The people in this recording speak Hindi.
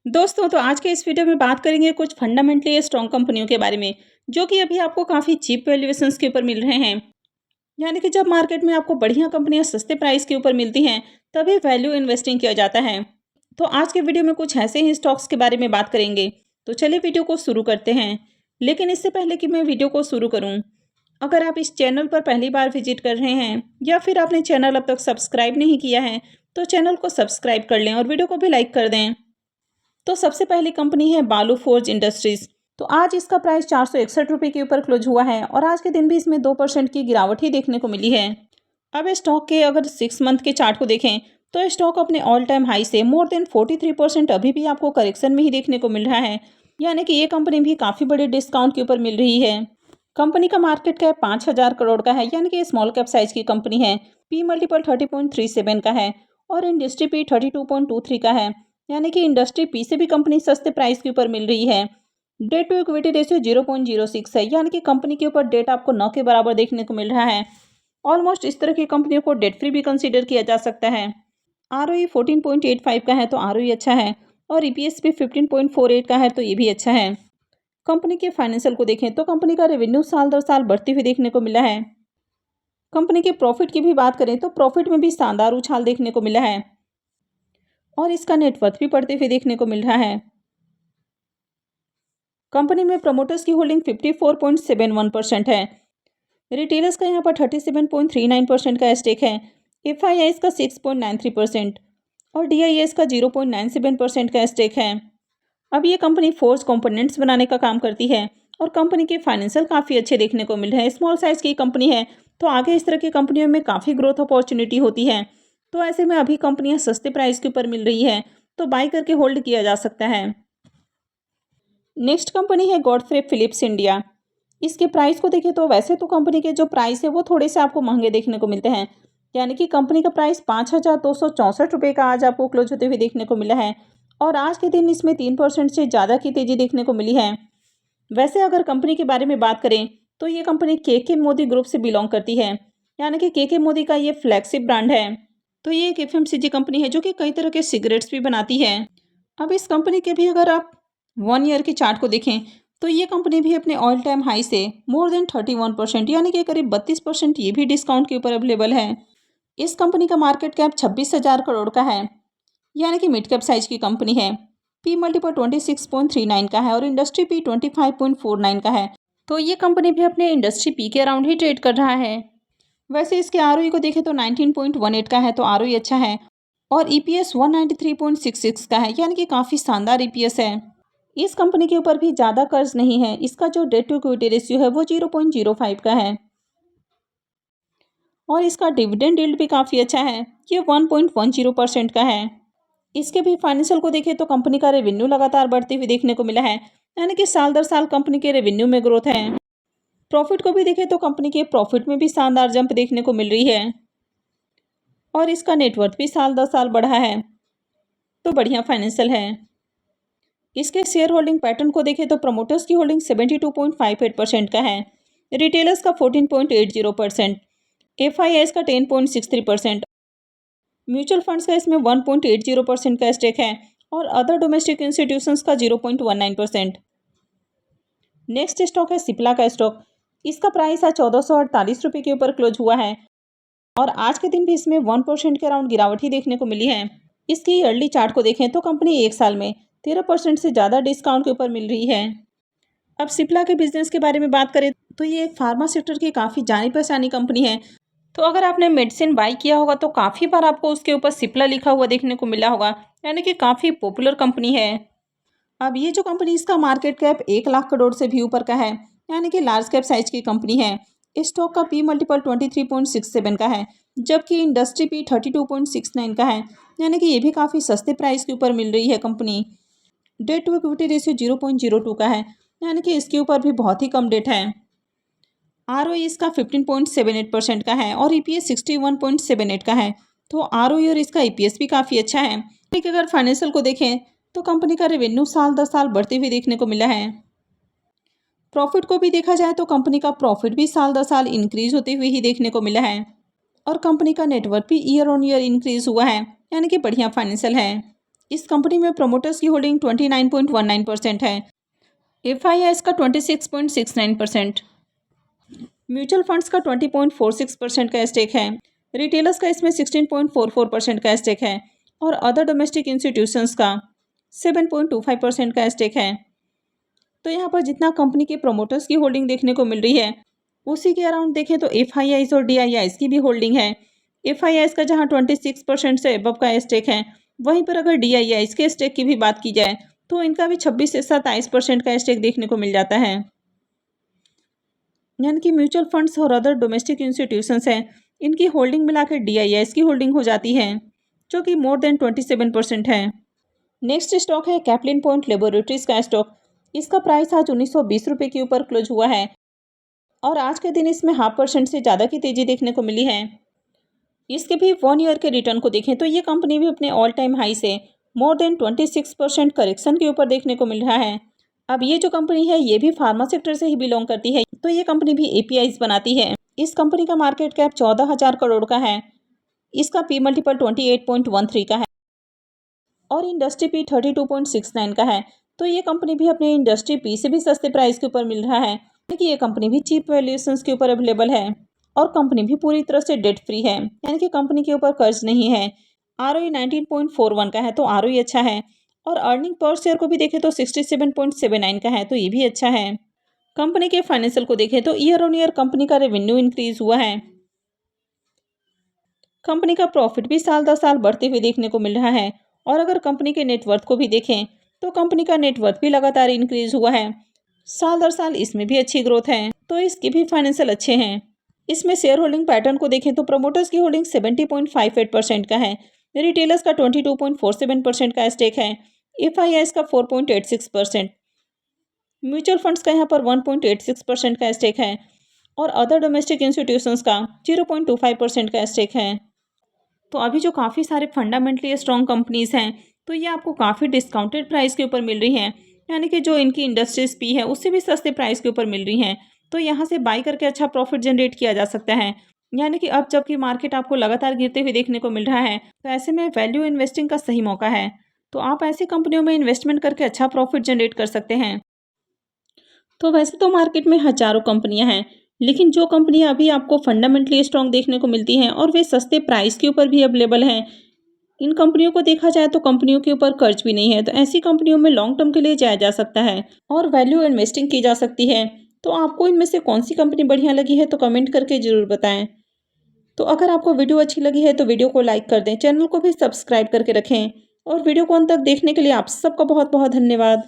दोस्तों तो आज के इस वीडियो में बात करेंगे कुछ फंडामेंटली स्ट्रॉन्ग कंपनियों के बारे में जो कि अभी आपको काफ़ी चीप वैल्यूएशंस के ऊपर मिल रहे हैं। यानी कि जब मार्केट में आपको बढ़िया कंपनियां सस्ते प्राइस के ऊपर मिलती हैं तभी वैल्यू इन्वेस्टिंग किया जाता है। तो आज के वीडियो में कुछ ऐसे ही स्टॉक्स के बारे में बात करेंगे। तो चलिए वीडियो को शुरू करते हैं। लेकिन इससे पहले कि मैं वीडियो को शुरू करूँ, अगर आप इस चैनल पर पहली बार विजिट कर रहे हैं या फिर आपने चैनल अब तक सब्सक्राइब नहीं किया है तो चैनल को सब्सक्राइब कर लें और वीडियो को भी लाइक कर दें। तो सबसे पहली कंपनी है बालू फोर्ज इंडस्ट्रीज। तो आज इसका प्राइस 461 रुपये के ऊपर क्लोज हुआ है और आज के दिन भी इसमें 2% की गिरावट ही देखने को मिली है। अब स्टॉक के अगर 6 मंथ के चार्ट को देखें तो स्टॉक अपने ऑल टाइम हाई से मोर देन 43% अभी भी आपको करेक्शन में ही देखने को मिल रहा है। यानी कि ये कंपनी भी काफ़ी बड़े डिस्काउंट के ऊपर मिल रही है। कंपनी का मार्केट कैप 5,000 करोड़ का है, यानी कि स्मॉल कैप साइज की कंपनी है। पी मल्टीपल 30.37 का है और इंडस्ट्री पी 32.23 का है। यानी कि इंडस्ट्री पी से भी कंपनी सस्ते प्राइस के ऊपर मिल रही है। डेट टू इक्विटी रेशियो 0.06 है, यानी कि कंपनी के ऊपर डेट आपको 9 के बराबर देखने को मिल रहा है। ऑलमोस्ट इस तरह की कंपनियों को डेट फ्री भी कंसीडर किया जा सकता है। ROE 14.85 का है तो ROE अच्छा है और EPS भी 15.48 का है तो ये भी अच्छा है। कंपनी के फाइनेंशियल को देखें तो कंपनी का रेवेन्यू साल दर साल बढ़ते हुए देखने को मिला है। कंपनी के प्रॉफिट की भी बात करें तो प्रॉफिट में भी शानदार उछाल देखने को मिला है और इसका नेटवर्थ भी बढ़ते हुए देखने को मिल रहा है। कंपनी में प्रमोटर्स की होल्डिंग 54.71% है। रिटेलर्स का यहाँ पर 37.39% का स्टेक है। FIIs का 6.93% और DIS का 0.97% का स्टेक है। अब ये कंपनी फोर्स कंपोनेंट्स बनाने का काम करती है और कंपनी के फाइनेंशियल काफ़ी अच्छे देखने को मिल रहे हैं। स्मॉल साइज की कंपनी है तो आगे इस तरह की कंपनियों में काफ़ी ग्रोथ अपॉर्चुनिटी होती है। तो ऐसे में अभी कंपनियां सस्ते प्राइस के ऊपर मिल रही है तो बाय करके होल्ड किया जा सकता है। नेक्स्ट कंपनी है गॉडफ्रे फिलिप्स इंडिया। इसके प्राइस को देखें तो वैसे तो कंपनी के जो प्राइस है वो थोड़े से आपको महंगे देखने को मिलते हैं। यानी कि कंपनी का प्राइस 5,264 रुपये का आज आपको क्लोज होते हुए देखने को मिला है और आज के दिन इसमें 3% से ज़्यादा की तेज़ी देखने को मिली है। वैसे अगर कंपनी के बारे में बात करें तो ये कंपनी के मोदी ग्रुप से बिलोंग करती है। यानी कि के मोदी का ये फ्लैगशिप ब्रांड है। तो ये एक FMCG कंपनी है जो कि कई तरह के सिगरेट्स भी बनाती है। अब इस कंपनी के भी अगर आप 1 ईयर के चार्ट को देखें तो ये कंपनी भी अपने ऑल टाइम हाई से मोर देन 31% यानी कि करीब 32% ये भी डिस्काउंट के ऊपर अवेलेबल है। इस कंपनी का मार्केट कैप 26,000 करोड़ का है, यानी कि मिड कैप साइज की कंपनी है। पी मल्टीपल 26.39 का है और इंडस्ट्री पी 25.49 का है। तो ये कंपनी भी अपने इंडस्ट्री पी के अराउंड ही ट्रेड कर रहा है। वैसे इसके ROE को देखें तो 19.18 का है तो ROE अच्छा है और EPS 193.66 का है, यानी कि काफ़ी शानदार EPS है। इस कंपनी के ऊपर भी ज़्यादा कर्ज नहीं है। इसका जो डेट टू इक्विटी रेशियो है वो 0.05 का है और इसका डिविडेंड यील्ड भी काफ़ी अच्छा है, ये 1.10% का है। इसके भी फाइनेंशियल को देखें तो कंपनी का रेवेन्यू लगातार बढ़ते हुए देखने को मिला है, यानी कि साल दर साल कंपनी के रेवेन्यू में ग्रोथ है। प्रॉफिट को भी देखें तो कंपनी के प्रॉफिट में भी शानदार जंप देखने को मिल रही है और इसका नेटवर्थ भी साल दर साल बढ़ा है तो बढ़िया फाइनेंशियल है। इसके शेयर होल्डिंग पैटर्न को देखें तो प्रमोटर्स की होल्डिंग 72.58% का है, रिटेलर्स का 14.80%, FIIs का 10.63%, म्यूचुअल फंड्स का इसमें 1.80% का स्टेक है और अदर डोमेस्टिक इंस्टीट्यूशंस का 0.19%। नेक्स्ट स्टॉक है सिप्ला का स्टॉक। इसका प्राइस आज 1448 रुपये के ऊपर क्लोज हुआ है और आज के दिन भी इसमें 1% के अराउंड गिरावट ही देखने को मिली है। इसकी ईयरली चार्ट को देखें तो कंपनी एक साल में 13% से ज़्यादा डिस्काउंट के ऊपर मिल रही है। अब सिप्ला के बिजनेस के बारे में बात करें तो ये एक फार्मा सेक्टर की काफ़ी जानी पहचानी कंपनी है। तो अगर आपने मेडिसिन बाई किया होगा तो काफ़ी बार आपको उसके ऊपर सिप्ला लिखा हुआ देखने को मिला होगा, यानी कि काफ़ी पॉपुलर कंपनी है। अब ये जो कंपनी, इसका मार्केट कैप 1 लाख करोड़ से भी ऊपर का है, यानी कि लार्ज कैप साइज की कंपनी है। स्टॉक का पी मल्टीपल 23.67 का है, जबकि इंडस्ट्री पी 32.69 का है, यानी कि ये भी काफ़ी सस्ते प्राइस के ऊपर मिल रही है company. Debt to equity ratio 0.02 का है, यानी कि इसके ऊपर भी बहुत ही कम डेट है। ROE इसका 15.78% का है और EPS 61.78 का है, तो ROE और इसका EPS भी काफ़ी अच्छा है। लेकिन अगर फाइनेंशियल को देखें तो कंपनी का रेवेन्यू साल दर साल बढ़ते हुए देखने को मिला है। प्रॉफिट को भी देखा जाए तो कंपनी का प्रॉफिट भी साल दर साल इंक्रीज होते हुए ही देखने को मिला है और कंपनी का नेटवर्क भी ईयर ऑन ईयर इंक्रीज हुआ है, यानी कि बढ़िया फाइनेंशियल है। इस कंपनी में प्रोमोटर्स की होल्डिंग 29.19% है। FIIs का 26.69%, म्यूचुअल फंड्स का 20.46% का स्टेक है। रिटेलर्स का इसमें 16.44% का स्टेक है और अदर डोमेस्टिक इंस्टीट्यूशंस का 7.25% का स्टेक है। तो यहाँ पर जितना कंपनी के प्रोमोटर्स की होल्डिंग देखने को मिल रही है उसी के अराउंड देखें तो FIIs और DIIs की भी होल्डिंग है। FIIs का जहाँ 26% से अबव का स्टेक है, वहीं पर अगर DIIs के स्टेक की भी बात की जाए तो इनका भी 26 से 27% का स्टेक देखने को मिल जाता है। यानी कि म्यूचुअल फंड्स और अदर डोमेस्टिक इंस्टीट्यूशंस हैं, इनकी होल्डिंग मिलाकर DIIs की होल्डिंग हो जाती है जो कि मोर देन 27% है। नेक्स्ट स्टॉक है कैप्लिन पॉइंट लेबोरेटरीज का स्टॉक। इसका प्राइस आज 1920 रुपये के ऊपर क्लोज हुआ है और आज के दिन इसमें 0.5% से ज़्यादा की तेज़ी देखने को मिली है। इसके भी 1 ईयर के रिटर्न को देखें तो ये कंपनी भी अपने ऑल टाइम हाई से मोर देन 26% करेक्शन के ऊपर देखने को मिल रहा है। अब ये जो कंपनी है ये भी फार्मा सेक्टर से ही बिलोंग करती है, तो ये कंपनी भी APIs बनाती है। इस कंपनी का मार्केट कैप 14,000 करोड़ का है। इसका P मल्टीपल 28.13 का है और इंडस्ट्री P 32.69 का है। तो ये कंपनी भी अपने इंडस्ट्री P से भी सस्ते प्राइस के ऊपर मिल रहा है, क्योंकि ये कंपनी भी चीप वैल्यूएशंस के ऊपर अवेलेबल है और कंपनी भी पूरी तरह से डेट फ्री है, यानी कि कंपनी के ऊपर कर्ज नहीं है। ROE 19.41 का है, तो ROE अच्छा है और अर्निंग पर शेयर को भी देखें तो 67.79 का है, तो ये भी अच्छा है। कंपनी के फाइनेंशियल को देखें तो ईयर ऑन ईयर कंपनी का रेवेन्यू इंक्रीज हुआ है। कंपनी का प्रॉफिट भी साल दर साल बढ़ते हुए देखने को मिल रहा है और अगर कंपनी के नेटवर्थ को भी देखें तो कंपनी का नेटवर्थ भी लगातार इंक्रीज हुआ है। साल दर साल इसमें भी अच्छी ग्रोथ है, तो इसके भी फाइनेंशियल अच्छे हैं। इसमें शेयर होल्डिंग पैटर्न को देखें तो प्रमोटर्स की होल्डिंग 70.58% का है, रिटेलर्स का 22.47% का स्टेक है, FIIs का 4.86%, म्यूचुअल फंड्स का यहाँ पर 1.86% का स्टेक है और अदर डोमेस्टिक इंस्टीट्यूशंस का 0.25% का स्टेक है। तो अभी जो काफ़ी सारे फंडामेंटली स्ट्रॉन्ग कंपनीज़ हैं, तो ये आपको काफ़ी डिस्काउंटेड प्राइस के ऊपर मिल रही हैं, यानी कि जो इनकी इंडस्ट्रीज P है उससे भी सस्ते प्राइस के ऊपर मिल रही हैं। तो यहाँ से बाई करके अच्छा प्रॉफिट जनरेट किया जा सकता है। यानी कि अब जबकि मार्केट आपको लगातार गिरते हुए देखने को मिल रहा है, तो ऐसे में वैल्यू इन्वेस्टिंग का सही मौका है। तो आप ऐसी कंपनियों में इन्वेस्टमेंट करके अच्छा प्रॉफिट जनरेट कर सकते हैं। तो वैसे तो मार्केट में हजारों कंपनियां हैं, लेकिन जो कंपनियां अभी आपको फंडामेंटली स्ट्रॉन्ग देखने को मिलती हैं और वे सस्ते प्राइस के ऊपर भी अवेलेबल हैं, इन कंपनियों को देखा जाए तो कंपनियों के ऊपर कर्ज भी नहीं है, तो ऐसी कंपनियों में लॉन्ग टर्म के लिए जाया जा सकता है और वैल्यू इन्वेस्टिंग की जा सकती है। तो आपको इनमें से कौन सी कंपनी बढ़िया लगी है तो कमेंट करके ज़रूर बताएं। तो अगर आपको वीडियो अच्छी लगी है तो वीडियो को लाइक कर दें, चैनल को भी सब्सक्राइब करके रखें और वीडियो को अंत तक देखने के लिए आप सबका बहुत बहुत धन्यवाद।